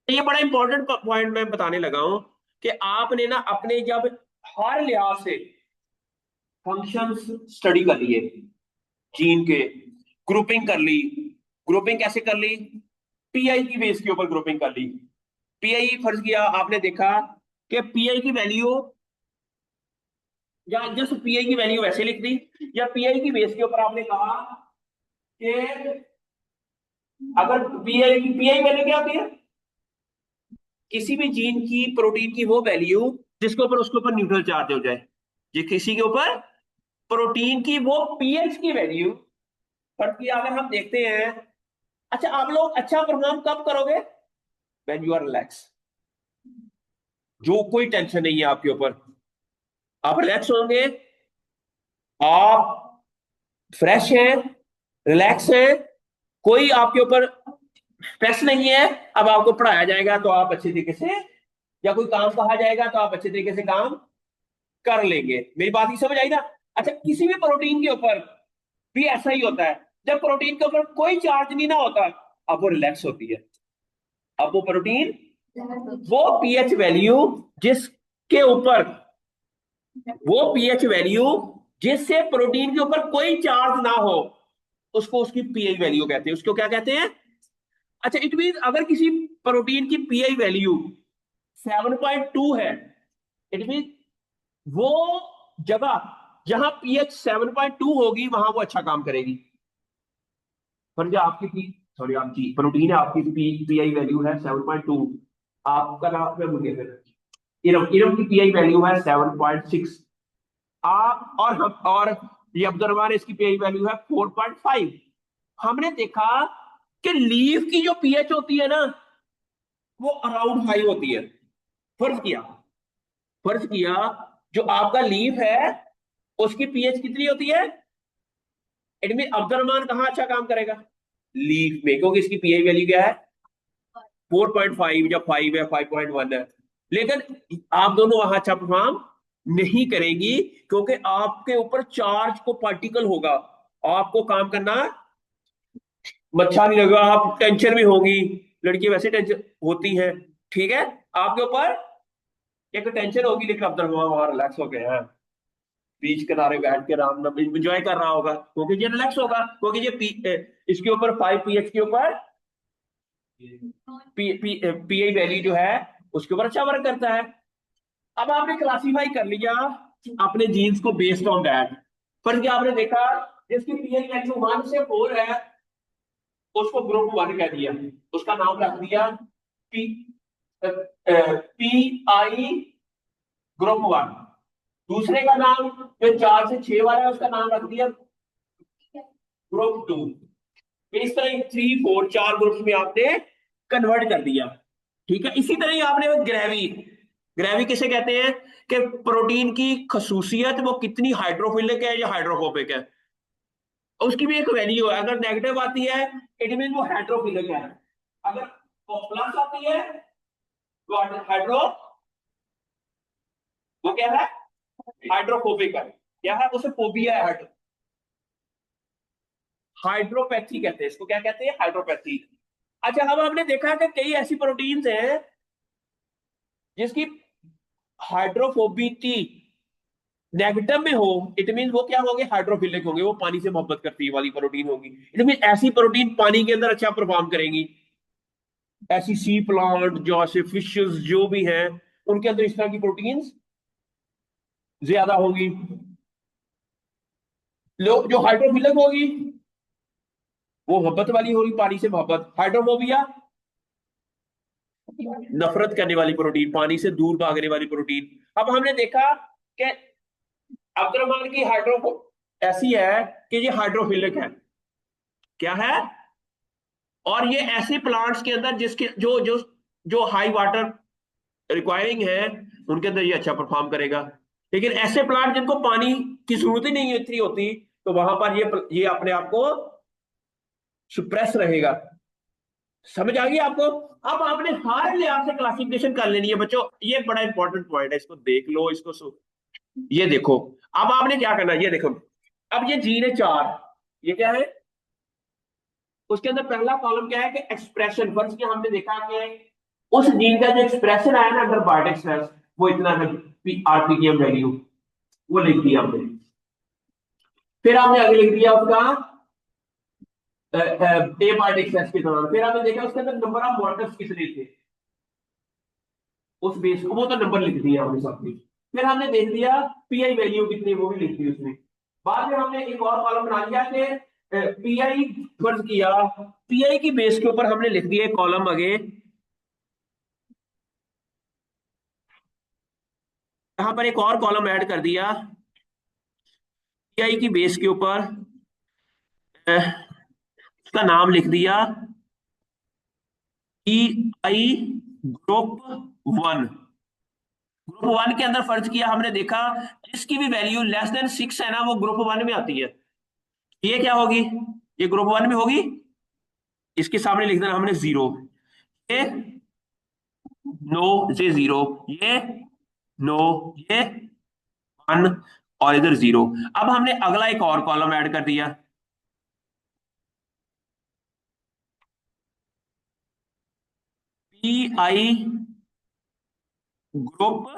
ये बड़ा important point मैं बताने लगा हूं कि आपने ना अपने जब हर लिहाज से फंक्शंस स्टडी कर लिए, जीन के, ग्रुपिंग कर ली। ग्रुपिंग कैसे कर ली? पीआई की बेस के ऊपर ग्रुपिंग कर ली। पीआई फर्ज किया, आपने देखा कि पीआई की वैल्यू, या जस्ट पीआई की वैल्यू वैसे लिख दी, या पीआई की बेस के ऊपर आपने कहा कि अगर पीआई वैल्यू क्या होती है? किसी भी जीन की, प्रोटीन की वो वैल्यू जिसके ऊपर उसके ऊपर न्यूट्रल चार्ज हो जाए। ये किसी के ऊपर प्रोटीन की वो पीएच की वैल्यू। बट कि अगर हम देखते हैं, अच्छा आप लोग अच्छा परफॉर्म कब करोगे? व्हेन यू आर रिलैक्स, जो कोई टेंशन नहीं है आपके ऊपर, आप रिलैक्स होंगे, आप फ्रेश हैं, रिलैक्स हैं, कोई आपके ऊपर स्ट्रेस नहीं है। अब आपको पढ़ाया जाएगा तो आप अच्छे तरीके से, या कोई काम कहा जाएगा तो आप अच्छे तरीके से काम कर लेंगे। मेरी बात की समझ आई ना? अच्छा, किसी भी प्रोटीन के ऊपर भी ऐसा ही होता है। जब प्रोटीन के ऊपर कोई चार्ज नहीं ना होता, अब वो रिलैक्स होती है। अब वो प्रोटीन, वो पीएच वैल्यू जिसके ऊपर, वो पीएच वैल्यू जिससे प्रोटीन के ऊपर कोई चार्ज ना हो, उसको उसकी पीआई वैल्यू कहते हैं। उसको क्या कहते हैं? अच्छा, इट मीन अगर किसी प्रोटीन की पीआई वैल्यू 7.2 है, इट मीन वो जगह जहां पीएच 7.2 होगी वहां वो अच्छा काम करेगी। पर जो आपकी सॉरी आपकी प्रोटीन है, आपकी पीआई वैल्यू है 7.2, आपका नाम है मुझे फिर इरम इरम की पीआई वैल्यू है 7.6। आप और हम और ये अब्दुल इसकी पीआई वैल्यू है 4.5। हमने देखा कि लीफ की जो पीएच होती है ना, वो अराउंड 5 होती है। फर्ज किया, फर्ज किया जो आपका लीफ है उसकी पीएच कितनी होती है? इट मीन अब्दुल कहाँ अच्छा काम करेगा? लीफ में, क्योंकि इसकी पीआई वैल्यू क्या है? 4.5 या 5 है, 5.1 है। लेकिन आप दोनों वहां अच्छा परफॉर्म नहीं करेंगी, क्योंकि आपके ऊपर चार्ज को पार्टिकल होगा। आपको काम करना अच्छा नहीं लगेगा, आप टेंशन में होगी। लड़की वैसे टेंशन होती है, ठीक है, आपके ऊपर एक टेंशन होगी, लेकिन अब्दुल वहां रिलैक्स हो गए हैं, बीच किनारे बैठ के आराम नाम एंजॉय कर रहा होगा, क्योंकि ये रिलैक्स होगा, क्योंकि इसके ऊपर 5 पीएच के ऊपर पीआई वैल्यू जो है उसके ऊपर अच्छा वर्क करता है। अब आपने क्लासीफाई कर लिया अपने जीन्स को बेस्ड ऑन दैट। पर क्या आपने देखा, जिसकी पीआई वैल्यू 1 से 4 है उसको ग्रुप 1 कह दिया, उसका नाम रख दिया पी पी आई ग्रुप 1। दूसरे का नाम जो 4 से 6 वाला है उसका नाम रख दिया ग्रुप 2। इस तरह 3 4 4 ग्रुप्स में आपने कन्वर्ट कर दिया। ठीक है, इसी तरह ही आपने ग्रेवी, ग्रेवी किसे कहते हैं? कि प्रोटीन की खसूसियत वो कितनी हाइड्रोफिलिक है या हाइड्रोफोबिक है, उसकी भी एक वैल्यू है। अगर नेगेटिव आती है इट मीन वो हाइड्रोफिलिक है, अगर वो प्लस आती है तो हाइड्रो, वो क्या है? हाइड्रोफोबिक है। क्या है? उसे फोबिया है, हाइड्रोपैथी कहते हैं इसको। क्या कहते हैं? हाइड्रोपैथी। अच्छा, अब आपने देखा कि कई ऐसी प्रोटीन्स हैं जिसकी हाइड्रोफोबिटी नेगेटिव में हो, इट मीन वो क्या होंगे? हाइड्रोफिलिक होंगे, वो पानी से मोहब्बत करती वाली प्रोटीन होगी। इट मीन ऐसी प्रोटीन पानी के अंदर अच्छा परफॉर्म करेंगी। ऐसी सी प्लांट जो ऐसे फिशेस जो भी हैं, उनके अंदर इस तरह की प्रोटीन्स ज्यादा होगी। लोग जो हाइड्रोफिलिक होगी वो मोहब्बत वाली होगी, पानी से मोहब्बत। हाइड्रोफोबिया नफरत करने वाली प्रोटीन, पानी से दूर भागने वाली प्रोटीन। अब हमने देखा कि अब्दुल की हाइड्रो ऐसी है कि ये हाइड्रोफिलिक है। क्या है? और ये ऐसे प्लांट्स के अंदर जिसके जो जो जो हाई वाटर रिक्वायरिंग है उनके अंदर ये अच्छा परफॉर्म करेगा। लेकिन ऐसे प्लांट जिनको पानी की जरूरत ही नहीं इतनी होती, तो वहां पर ये अपने आप को सुप्रेस रहेगा। समझ आ गई आपको? अब आपने हर लिहाज से क्लासिफिकेशन कर लेनी है बच्चों। ये बड़ा इंपॉर्टेंट पॉइंट है, इसको देख लो, इसको ये देखो। अब आपने क्या करना है, ये देखो। अब ये जीन है 4, ये क्या है? उसके अंदर पहला कॉलम क्या है कि एक्सप्रेशन। फर्स्ट किया हमने देखा कि उस जीन का जो एक्सप्रेशन आया ना अंडर बायोटिक स्ट्रेस, वो इतना है, आरपीटीएम वैल्यू, वो लिख दिया हमने। फिर हमने आगे लिख दिया उसका ए बायोटिक स्ट्रेस के दौरान। फिर हमने देखा उसके अंदर नंबर ऑफ मोर्टर्स कितने थे उस बेस को, वो तो नंबर लिख दिया हमने सब कुछ। फिर हमने देख लिया पीआई वैल्यू कितनी, वो भी लिख दी उसमें। बाद में हमने एक और कॉलम बना लिया कि पीआई फर्ज किया, पीआई की बेस के ऊपर हमने लिख दिया कॉलम आगे, यहां पर एक और कॉलम ऐड कर दिया पीआई की बेस के ऊपर, उसका नाम लिख दिया pi group one. Group one के अंदर फर्ज किया हमने, देखा जिसकी भी वैल्यू लेस देन 6 है ना, वो ग्रुप वन में आती है। ये क्या होगी, ये ग्रुप वन में होगी। इसके सामने लिख देना हमने 0, ये नो, ये 0, ये नो, ये 1, और इधर 0। अब हमने अगला एक और कॉलम ऐड कर दिया, पी आई ग्रुप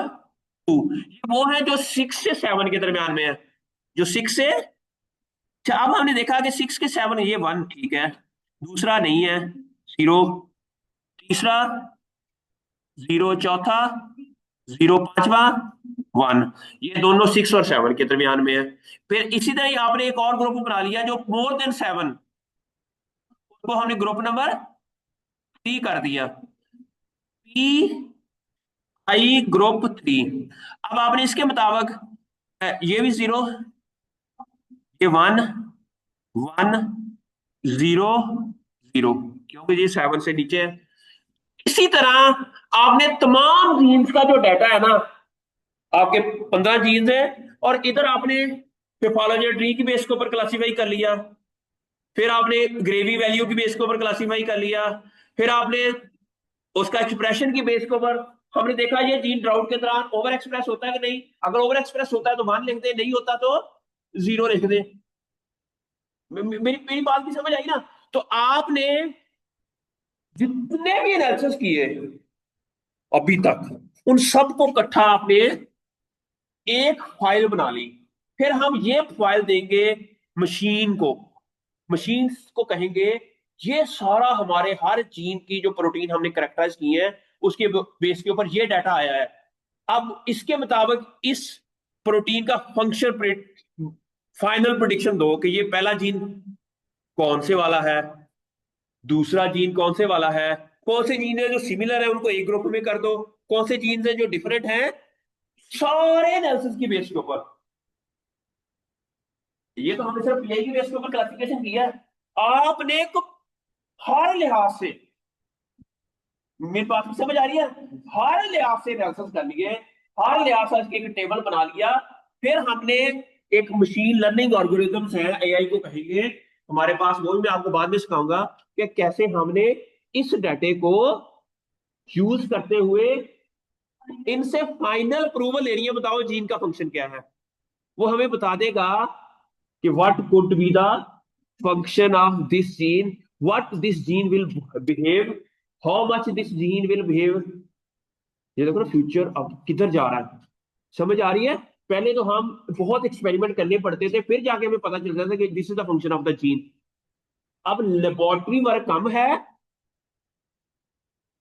टू। ये वो है जो 6 से 7 के दरमियान में है, जो 6 से, अच्छा अब हमने देखा कि 6 के 7, ये 1 ठीक है, दूसरा नहीं है 0, तीसरा 0, चौथा 0, पांचवा 1, ये दोनों 6 और 7 के दरमियान में है। फिर इसी तरह ही आपने एक और ग्रुप बना लिया जो मोर देन 7, उसको हमने ग्रुप नंबर 3 कर दिया, पी आई ग्रुप 3। अब आपने इसके मुताबिक ये भी 0, ये 1, 1, 0, 0, क्योंकि ये 7 से नीचे है। इसी तरह आपने तमाम जीन्स का जो डाटा है ना, आपके 15 जीन्स है, और इधर आपने फिफोलॉजी ट्री की बेस के ऊपर क्लासीफाई कर लिया, फिर आपने ग्रेवी वैल्यू की बेस के ऊपर क्लासीफाई कर लिया, फिर आपने उसका एक्सप्रेशन की बेस के ऊपर हमने देखा ये जीन ड्राउट के दौरान ओवर एक्सप्रेस होता है कि नहीं। अगर ओवर एक्सप्रेस होता है तो 1 लिख दे, नहीं होता तो 0 लिख दे। मेरी मेरी बात की समझ आई ना। तो आपने जितने भी एनालिसिस किए अभी तक, उन सबको इकट्ठा आपने एक फाइल बना ली। फिर हम ये फाइल देंगे मशीन को, मशीन को कहेंगे ये सारा हमारे हर जीन की जो प्रोटीन हमने करेक्टराइज की है उसके बेस के ऊपर ये डाटा आया है। अब इसके मुताबिक इस प्रोटीन का फंक्शन फाइनल प्रोडिक्शन दो कि ये पहला जीन कौन से वाला है, दूसरा जीन कौन से वाला है, कौन से जीन है जो सिमिलर है उनको एक ग्रुप में कर दो, कौन से जीन है जो डिफरेंट है, सारे एनालिसिस की बेस के ऊपर। ये तो हमने सिर्फ पीआई की बेस के ऊपर क्लासिफिकेशन किया है। आपने को हर लिहाज से, मेरी बात की समझ आ रही है, हर लिहाज से एनालिसिस कर लिए, हर लिहाज से एक टेबल बना लिया। फिर हमने एक मशीन लर्निंग एल्गोरिथम्स है, एआई को कहेंगे हमारे पास, वो भी मैं आपको बाद में सिखाऊंगा कि कैसे हमने इस डाटे को यूज करते हुए इनसे फाइनल अप्रूवल लेनी है। बताओ जीन का फंक्शन क्या है, वो हमें बता देगा कि what could be the function of this gene, what this gene will behave, how much this gene will behave. ये देखो ना फ्यूचर अब किधर जा रहा है, समझ आ रही है। पहले तो हम बहुत एक्सपेरिमेंट करने पड़ते थे, फिर जाके हमें पता चलता था कि this is the function of the gene. अब लेबोरेटरी वर्क कम है,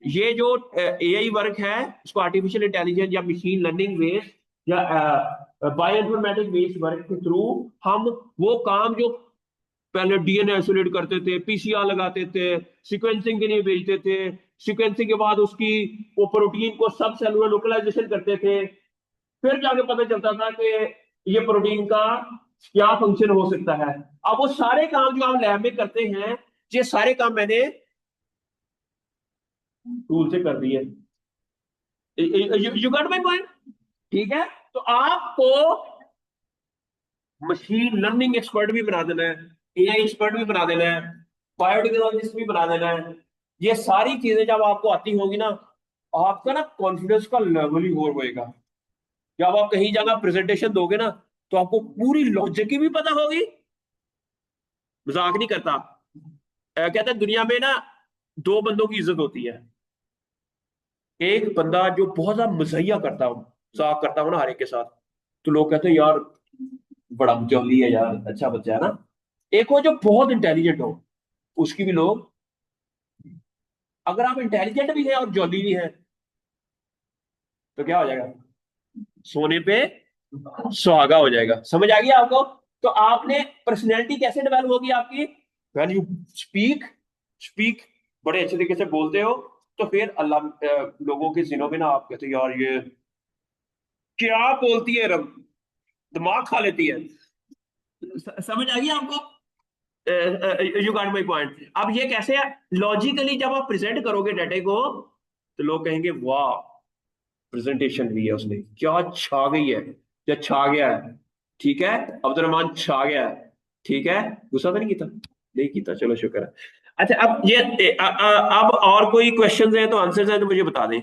ये जो एआई वर्क है इसको आर्टिफिशियल इंटेलिजेंस या मशीन लर्निंग बेस्ड या बायोइन्फॉर्मेटिक बेस्ड वर्क के थ्रू हम वो काम जो पहले डीएनए आइसोलेट करते थे, पीसीआर लगाते थे, सीक्वेंसिंग के लिए भेजते थे, सीक्वेंसिंग के बाद उसकी वो प्रोटीन को सब सेलुलर लोकलाइजेशन करते थे, फिर जाके पता चलता था कि ये प्रोटीन का क्या फंक्शन हो सकता है। अब वो सारे काम जो हम लैब में करते हैं, ये सारे काम मैंने टूल से कर दिए। यू गॉट माय पॉइंट, ठीक है। तो आपको मशीन लर्निंग एक्सपर्ट भी बना देना है, एआई एक्सपर्ट भी बना देना है, बायोटेक्नोलॉजिस्ट भी बना देना है। ये सारी चीजें जब आपको आती होंगी ना, आपका ना कॉन्फिडेंस का लेवल ही और होएगा। जब आप कहीं जगह प्रेजेंटेशन दोगे ना, तो आपको पूरी लॉजिक की भी पता होगी। मजाक नहीं करता। कहता है दुनिया में ना दो बंदों की इज्जत होती है, एक बंदा जो बहुत ज्यादा मज़ाहिया करता हो, मजाक करता हो ना हर एक के साथ, तो लोग कहते हैं यार बड़ा जॉली है यार, अच्छा बच्चा है ना। एक हो जो बहुत इंटेलिजेंट हो, उसकी भी लोग, अगर आप इंटेलिजेंट भी हैं और जॉली भी हैं, तो क्या हो जाएगा, सोने पे सुहागा हो जाएगा। समझ आ गया आपको? तो आपने पर्सनैलिटी कैसे डेवलप होगी आपकी, व्हेन यू स्पीक, स्पीक बड़े अच्छे तरीके से बोलते हो, तो फिर अल्लाह लोगों के जिनों में ना आप कहते हो यार ये क्या बोलती है रब, दिमाग खा लेती है। समझ आ गई आपको? You got my point. अब ये कैसे है, लॉजिकली जब आप प्रेजेंट करोगे डाटे को, तो लोग कहेंगे वाह, प्रेजेंटेशन भी है उसने, क्या छा गई है, क्या छा गया है। ठीक है, अब्दुल रहमान छा गया है। ठीक है, गुस्सा तो नहीं किया, नहीं किया, चलो शुक्र है। अच्छा अब ये अब और कोई क्वेश्चंस हैं तो आंसर्स हैं तो मुझे बता दें।